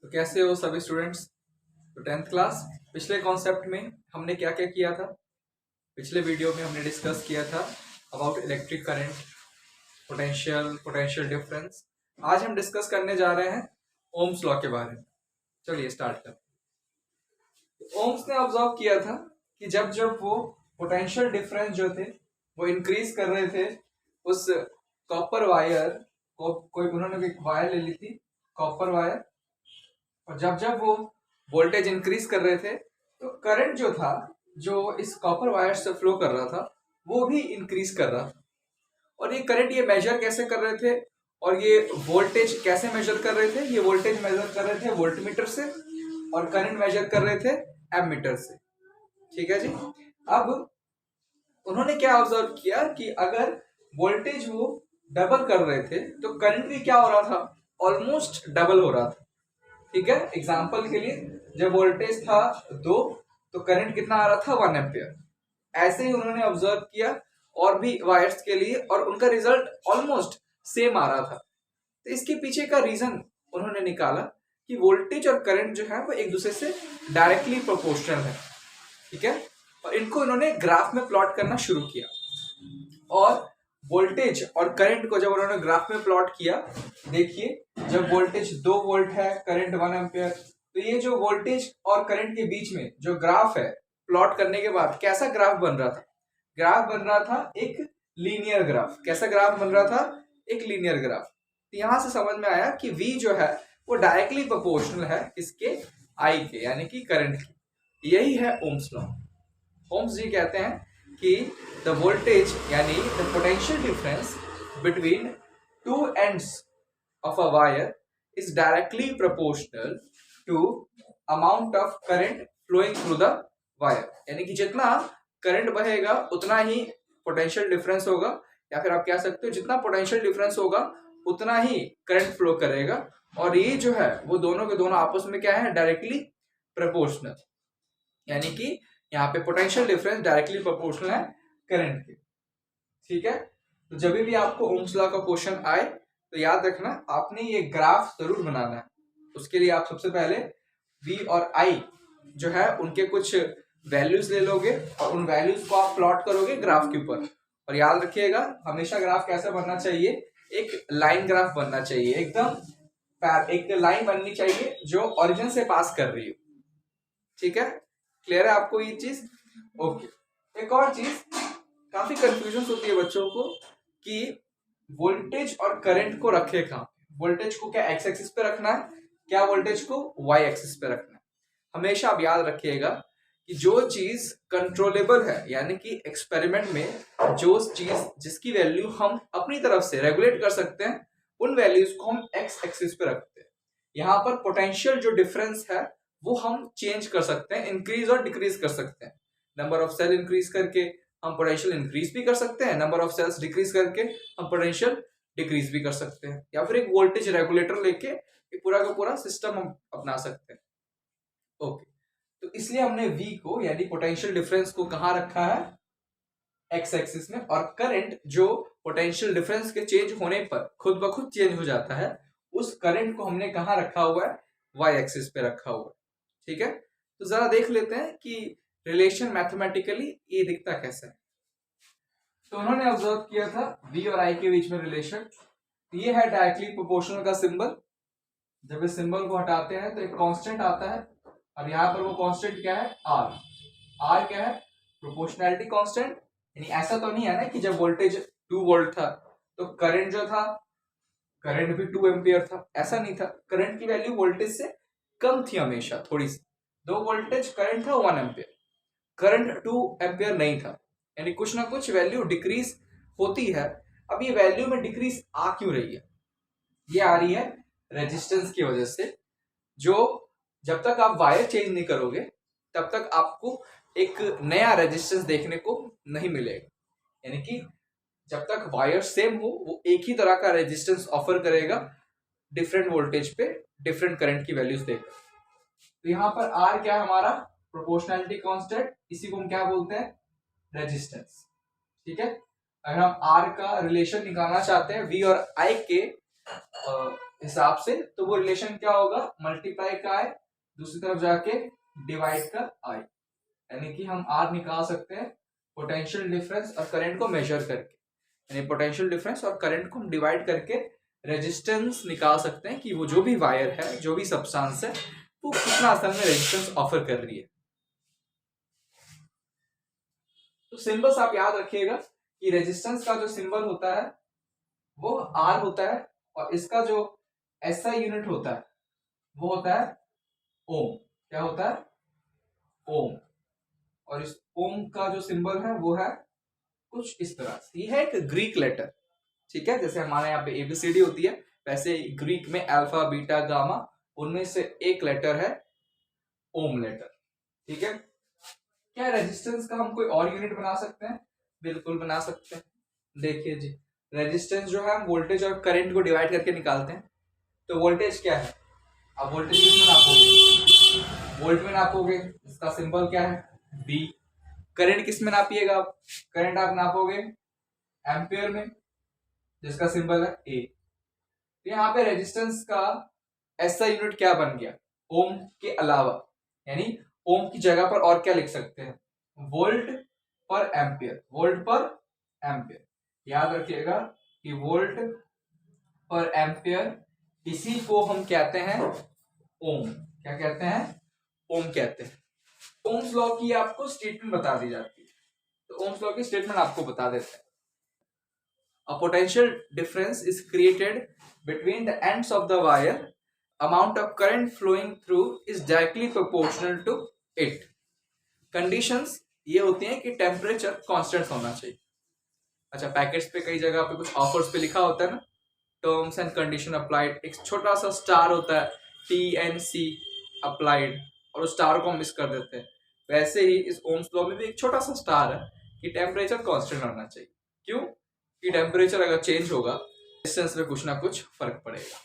तो कैसे हो सभी स्टूडेंट्स। तो 10th क्लास पिछले कॉन्सेप्ट में हमने क्या क्या किया था। पिछले वीडियो में हमने डिस्कस किया था about electric current, potential difference. आज हम डिस्कस करने जा रहे हैं ओम्स लॉ के बारे में। चलिए स्टार्ट करते हैं। ओम्स ने ऑब्जर्व किया था कि जब जब वो पोटेंशियल डिफरेंस जो थे वो इंक्रीज कर रहे थे उस कॉपर वायर को, कोई उन्होंने एक वायर ले ली थी कॉपर वायर, और जब जब वो वोल्टेज इंक्रीज कर रहे थे तो करंट जो था जो इस कॉपर वायर से फ्लो कर रहा था वो भी इंक्रीज कर रहा था। और ये करंट ये मेजर कैसे कर रहे थे और ये वोल्टेज कैसे मेजर कर रहे थे। ये वोल्टेज मेजर कर रहे थे वोल्टमीटर से और करंट मेजर कर रहे थे एमीटर से। ठीक है जी। अब उन्होंने क्या ऑब्जर्व किया कि अगर वोल्टेज वो डबल कर रहे थे तो करंट भी क्या हो रहा था, ऑलमोस्ट डबल हो रहा था। ठीक है, एग्जाम्पल के लिए जब वोल्टेज था 2 तो करंट कितना आ रहा था 1 एम्पियर। ऐसे ही उन्होंने ऑब्जर्व किया और भी वायर्स के लिए और उनका रिजल्ट ऑलमोस्ट सेम आ रहा था। तो इसके पीछे का रीजन उन्होंने निकाला कि वोल्टेज और करंट जो है वो एक दूसरे से डायरेक्टली प्रोपोर्शनल है। ठीक है, और इनको इन्होंने ग्राफ में प्लॉट करना शुरू किया। और वोल्टेज और करंट को जब उन्होंने ग्राफ में प्लॉट किया, देखिए जब वोल्टेज 2 वोल्ट है, करंट 1 एम्पियर, तो ये जो वोल्टेज और करंट के बीच में जो ग्राफ है प्लॉट करने के बाद कैसा ग्राफ बन रहा था। ग्राफ बन रहा था एक लीनियर ग्राफ। कैसा ग्राफ बन रहा था, एक लीनियर ग्राफ। तो यहां से समझ में आया कि V जो है वो डायरेक्टली प्रोपोर्शनल है इसके I के, यानी कि करंट की। यही है ओम्स लॉ। ओम्स जी कहते हैं कि द वोल्टेज यानी the potential difference between two ends of a wire is directly proportional to amount of current flowing through the wire. यानी कि जितना करंट बहेगा उतना ही पोटेंशियल डिफरेंस होगा, या फिर आप कह सकते हो जितना पोटेंशियल डिफरेंस होगा उतना ही करंट फ्लो करेगा। और ये जो है वो दोनों के दोनों आपस में क्या है, डायरेक्टली प्रोपोर्शनल। यानी कि यहाँ पे पोटेंशियल डिफरेंस डायरेक्टली प्रोपोर्शनल है करंट के। ठीक है, तो जब भी आपको ओम्स लॉ का क्वेश्चन आए तो याद रखना आपने ये ग्राफ जरूर बनाना है। उसके लिए आप सबसे पहले V और I जो है उनके कुछ वैल्यूज ले लोगे और उन वैल्यूज को आप प्लॉट करोगे ग्राफ के ऊपर। और याद रखिएगा हमेशा ग्राफ कैसा बनना चाहिए, एक लाइन ग्राफ बनना चाहिए, एकदम एक लाइन बननी चाहिए जो ओरिजिन से पास कर रही हो। ठीक है, क्लियर है आपको ये चीज। ओके, एक और चीज काफी कंफ्यूजन होती है बच्चों को कि वोल्टेज और करंट को रखे कहाँ। वोल्टेज को क्या एक्स एक्सिस पे रखना है, क्या वोल्टेज को वाई एक्सिस पे रखना है। हमेशा आप याद रखिएगा कि जो चीज कंट्रोलेबल है, यानी कि एक्सपेरिमेंट में जो चीज जिसकी वैल्यू हम अपनी तरफ से रेगुलेट कर सकते हैं उन वैल्यूज को हम एक्स एक्सिस पे रखते हैं। यहाँ पर पोटेंशियल जो डिफरेंस है वो हम चेंज कर सकते हैं, इंक्रीज और डिक्रीज कर सकते हैं। नंबर ऑफ सेल इंक्रीज करके हम पोटेंशियल इंक्रीज भी कर सकते हैं, नंबर ऑफ सेल्स डिक्रीज करके हम पोटेंशियल डिक्रीज भी कर सकते हैं, या फिर एक वोल्टेज रेगुलेटर लेके एक पूरा का पूरा सिस्टम हम अपना सकते हैं। ओके, तो इसलिए हमने V को यानी पोटेंशियल डिफरेंस को कहाँ रखा है, एक्स एक्सिस में। और करंट जो पोटेंशियल डिफरेंस के चेंज होने पर खुद ब खुद चेंज हो जाता है, उस करंट को हमने कहाँ रखा हुआ है, वाई एक्सिस पे रखा हुआ है। ठीक है, तो जरा देख लेते हैं कि रिलेशन मैथमेटिकली ये दिखता कैसा है। तो उन्होंने ऑब्जर्व किया था V और I के बीच में रिलेशन। ये है डायरेक्टली प्रोपोर्शनल का सिंबल। जब इस सिंबल को हटाते हैं तो एक कांस्टेंट आता है, और यहाँ पर वो कांस्टेंट क्या है, R। R क्या है, प्रोपोर्शनैलिटी कांस्टेंट। यानी ऐसा तो नहीं है ना कि जब वोल्टेज 2 वोल्ट था तो करंट जो था, करंट भी 2 एम्पियर था, ऐसा नहीं था। करंट की वैल्यू वोल्टेज से कम थी हमेशा, थोड़ी सी। 2 वोल्टेज करंट था 1 एम्पियर, करंट 2 एम्पियर नहीं था। यानी कुछ ना कुछ वैल्यू डिक्रीज होती है। अब ये वैल्यू में डिक्रीज आ क्यों रही है, ये आ रही है रेजिस्टेंस की वजह से। जो जब तक आप वायर चेंज नहीं करोगे तब तक आपको एक नया रेजिस्टेंस देखने को नहीं मिलेगा। यानी कि जब तक वायर सेम हो वो एक ही तरह का रेजिस्टेंस ऑफर करेगा, डिफरेंट वोल्टेज पे डिफरेंट करंट की वैल्यूज देगा। तो यहाँ पर R क्या है, हमारा प्रोपोर्शनैलिटी कांस्टेंट, इसी को हम क्या बोलते हैं, रेजिस्टेंस। ठीक है, अगर हम R का रिलेशन निकालना चाहते हैं V और I के हिसाब से, तो वो रिलेशन क्या होगा, मल्टीप्लाई का आई दूसरी तरफ जाके डिवाइड का आई, यानी कि हम आर निकाल सकते हैं पोटेंशियल डिफरेंस और करंट को मेजर करके, यानी पोटेंशियल डिफरेंस और करंट को हम डिवाइड करके रेजिस्टेंस निकाल सकते हैं कि वो जो भी वायर है, जो भी सब्सटेंस है, वो कितना असल में रेजिस्टेंस ऑफर कर रही है। तो सिंबल्स आप याद रखिएगा कि रेजिस्टेंस का जो सिंबल होता है वो आर होता है, और इसका जो एसआई यूनिट होता है वो होता है ओम। क्या होता है, ओम। और इस ओम का जो सिंबल है वो है कुछ इस तरह से, ये है एक ग्रीक लेटर, ठीक है, जैसे हमारे यहाँ पे एबीसीडी होती है, वैसे ग्रीक में अल्फा बीटा गामा, उनमें से एक लेटर है ओम लेटर, ठीक है। क्या रेजिस्टेंस का हम कोई और यूनिट बना सकते हैं? बिल्कुल बना सकते हैं। देखिए जी, रेजिस्टेंस जो है हम वोल्टेज और करंट को डिवाइड करके निकालते हैं। तो वोल्टेज क्या है, अब वोल्टेज किसमें नापोगे, वोल्ट में नापोगे, इसका सिंबल क्या है V। करंट किस में नापिएगा, करंट आप नापोगे एम्पियर में, जिसका सिंबल है A। तो यहाँ पे रेजिस्टेंस का ऐसा यूनिट क्या बन गया, ओम के अलावा, यानी ओम की जगह पर और क्या लिख सकते हैं, वोल्ट पर एम्पियर, वोल्ट पर एम्पियर। याद रखिएगा कि वोल्ट पर एम्पियर, इसी को हम कहते हैं ओम। क्या कहते हैं, ओम कहते हैं। ओम्स लॉ की आपको स्टेटमेंट बता दी जाती है, तो ओम्स लॉ की स्टेटमेंट आपको बता देते हैं। A potential difference is created between the ends of the wire. Amount of current flowing through is directly proportional to it. Conditions ये होती हैं कि टेम्परेचर कांस्टेंट होना चाहिए। अच्छा, पैकेट्स पे कई जगह पे कुछ ऑफर्स पे लिखा होता है ना, टर्म्स एंड कंडीशन अप्लाइड, एक छोटा सा स्टार होता है TNC अप्लाइड, और उस स्टार को हम मिस कर देते हैं। वैसे ही इस ओम्स लॉ में भी एक छोटा सा स्टार है कि टेम्परेचर कांस्टेंट होना चाहिए। क्यों? कि टेम्परेचर अगर चेंज होगा, रेजिस्टेंस में कुछ ना कुछ फर्क पड़ेगा।